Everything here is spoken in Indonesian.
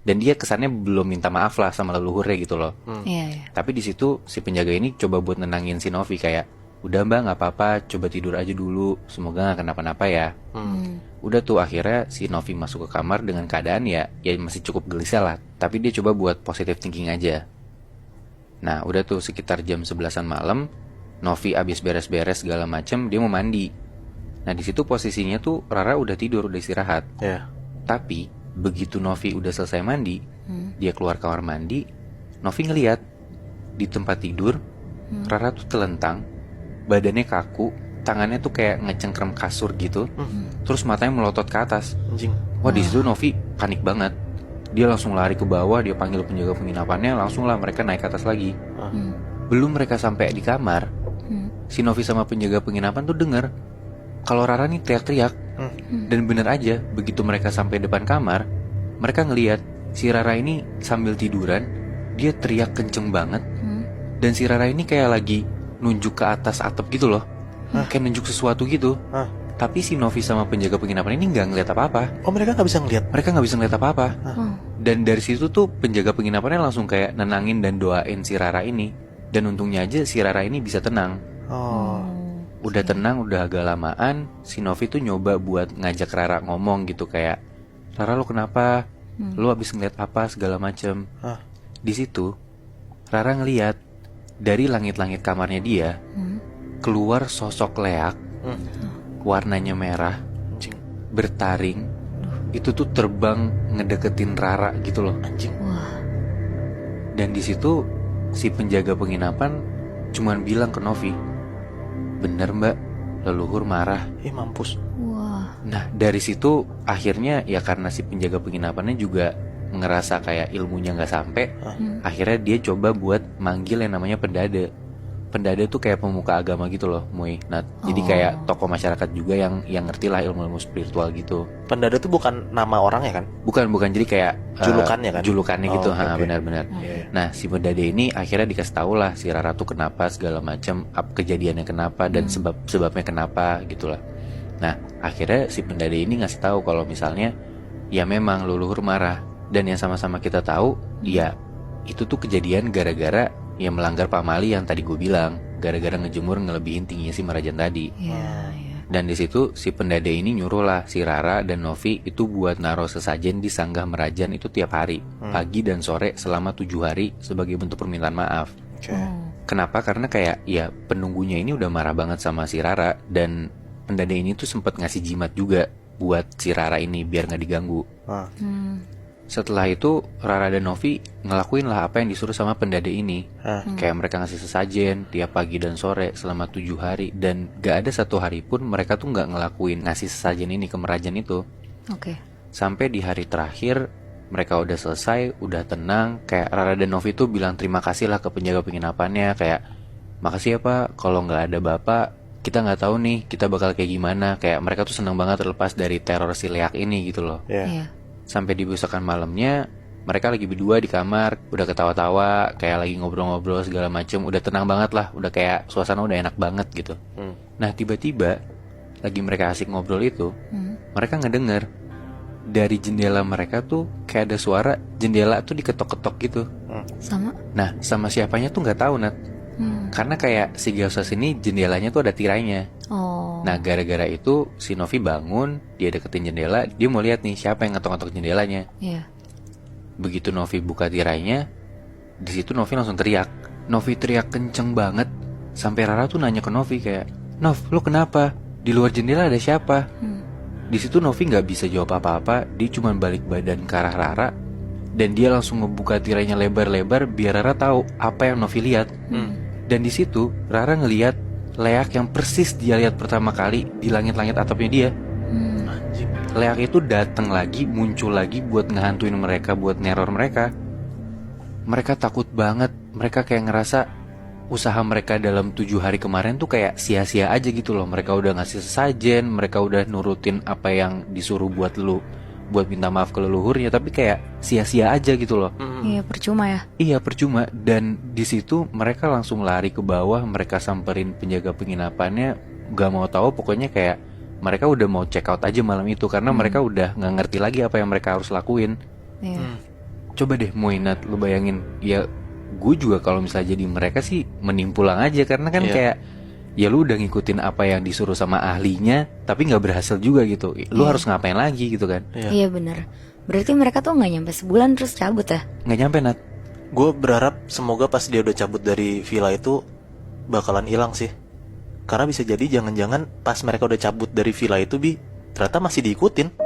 Dan dia kesannya belum minta maaf lah sama leluhurnya gitu loh. Iya. Tapi di situ si penjaga ini coba buat nenangin si Novi kayak, udah mbak nggak apa-apa, coba tidur aja dulu, semoga nggak kenapa-napa ya. Udah tuh akhirnya si Novi masuk ke kamar dengan keadaan ya masih cukup gelisah lah. Tapi dia coba buat positive thinking aja. Nah udah tuh sekitar jam 11-an malam, Novi abis beres-beres segala macem, dia mau mandi. Nah di situ posisinya tuh Rara udah tidur, udah istirahat. Iya. Tapi begitu Novi udah selesai mandi, dia keluar kamar mandi, Novi ngeliat di tempat tidur Rara tuh telentang, badannya kaku, tangannya tuh kayak ngecengkrem kasur gitu, terus matanya melotot ke atas. Anjing. Wah di situ Novi panik banget. Dia langsung lari ke bawah, dia panggil penjaga penginapannya, langsung lah mereka naik ke atas lagi. Belum mereka sampai di kamar, si Novi sama penjaga penginapan tuh denger kalau Rara nih teriak-teriak. Dan bener aja, begitu mereka sampai depan kamar, mereka ngelihat si Rara ini sambil tiduran, dia teriak kenceng banget. Dan si Rara ini kayak lagi nunjuk ke atas atap gitu loh, kayak nunjuk sesuatu gitu. Tapi si Novi sama penjaga penginapan ini nggak ngeliat apa-apa. Oh, mereka nggak bisa ngeliat. Mereka nggak bisa ngeliat apa-apa. Dan dari situ tuh penjaga penginapannya langsung kayak nenangin dan doain si Rara ini. Dan untungnya aja si Rara ini bisa tenang. Udah tenang, udah agak lamaan, si Novi tuh nyoba buat ngajak Rara ngomong gitu kayak, Rara lo kenapa? Lo abis ngeliat apa segala macem. Di situ Rara ngeliat dari langit-langit kamarnya dia keluar sosok leak, warnanya merah, Anjing. bertaring. Itu tuh terbang ngedeketin Rara gitu loh. Anjing. Dan di situ si penjaga penginapan cuman bilang ke Novi, bener mbak, leluhur marah. Mampus. Nah dari situ akhirnya ya karena si penjaga penginapannya juga ngerasa kayak ilmunya nggak sampai, akhirnya dia coba buat manggil yang namanya pendada. Pendada tuh kayak pemuka agama gitu loh, Muy. Nah jadi kayak tokoh masyarakat juga yang ngerti lah ilmu-ilmu spiritual gitu. Pendada tuh bukan nama orang ya kan? Bukan jadi kayak Julukannya kan? Julukannya gitu, oke. benar-benar. Iya. Nah si pendada ini akhirnya dikasih tahu lah si Rara tuh kenapa segala macam, kejadiannya kenapa dan sebabnya kenapa gitulah. Nah akhirnya si pendada ini ngasih tahu kalau misalnya ya memang leluhur marah, dan yang sama-sama kita tahu ya itu tuh kejadian gara-gara ya melanggar pamali yang tadi gue bilang, gara-gara ngejemur ngelebihin tingginya si Marajan tadi. Dan di situ si pendada ini nyuruh lah si Rara dan Novi itu buat naruh sesajen di sanggah Marajan itu tiap hari, pagi dan sore selama 7 hari sebagai bentuk permintaan maaf. Kenapa? Karena kayak ya penunggunya ini udah marah banget sama si Rara, dan pendada ini tuh sempat ngasih jimat juga buat si Rara ini biar nggak diganggu. Setelah itu Rara dan Novi ngelakuin lah apa yang disuruh sama pendada ini. Kayak mereka ngasih sesajen tiap pagi dan sore selama 7 hari, dan gak ada satu hari pun mereka tuh gak ngelakuin ngasih sesajen ini ke Merajan itu. Sampai di hari terakhir mereka udah selesai, udah tenang, kayak Rara dan Novi tuh bilang terima kasih lah ke penjaga penginapannya, kayak makasih ya pak, kalau gak ada bapak kita gak tahu nih kita bakal kayak gimana. Kayak mereka tuh seneng banget terlepas dari teror si leak ini gitu loh. Sampai di besokan malamnya mereka lagi berdua di kamar, udah ketawa-tawa, kayak lagi ngobrol-ngobrol segala macem, udah tenang banget lah, udah kayak suasana udah enak banget gitu. Nah tiba-tiba lagi mereka asik ngobrol itu, mereka ngedenger dari jendela mereka tuh kayak ada suara jendela tuh diketok-ketok gitu. Nah sama siapanya tuh nggak tahu Nat. Karena kayak si Gausas ini jendelanya tuh ada tirainya. Nah gara-gara itu si Novi bangun, dia deketin jendela, dia mau lihat nih siapa yang ngetok-ngetok jendelanya. Begitu Novi buka tirainya, di situ Novi langsung teriak. Novi teriak kenceng banget, sampai Rara tuh nanya ke Novi kayak, Nov, lu kenapa? Di luar jendela ada siapa? Di situ Novi nggak bisa jawab apa-apa, dia cuma balik badan ke arah Rara, dan dia langsung ngebuka tirainya lebar-lebar biar Rara tahu apa yang Novi lihat. Dan di situ Rara ngelihat leak yang persis dia lihat pertama kali di langit-langit atapnya dia. Leak itu datang lagi, muncul lagi buat ngehantuin mereka, buat neror mereka. Mereka takut banget, mereka kayak ngerasa usaha mereka dalam 7 hari kemarin tuh kayak sia-sia aja gitu loh. Mereka udah ngasih sesajen, mereka udah nurutin apa yang disuruh buat minta maaf ke leluhurnya, tapi kayak sia-sia aja gitu loh. Percuma ya. Iya percuma. Dan di situ mereka langsung lari ke bawah, mereka samperin penjaga penginapannya, gak mau tahu, pokoknya kayak mereka udah mau check out aja malam itu, karena mereka udah gak ngerti lagi apa yang mereka harus lakuin. coba deh Moinat, lu bayangin ya, gue juga kalau misalnya jadi mereka sih mending pulang aja, karena kan Iya. kayak ya lu udah ngikutin apa yang disuruh sama ahlinya tapi nggak berhasil juga gitu, lu harus ngapain lagi gitu kan. Iya bener. Berarti mereka tuh nggak nyampe sebulan terus cabut ya? Nggak nyampe Nat. Gue berharap semoga pas dia udah cabut dari villa itu bakalan hilang sih. Karena bisa jadi jangan-jangan pas mereka udah cabut dari villa itu, Bi, ternyata masih diikutin.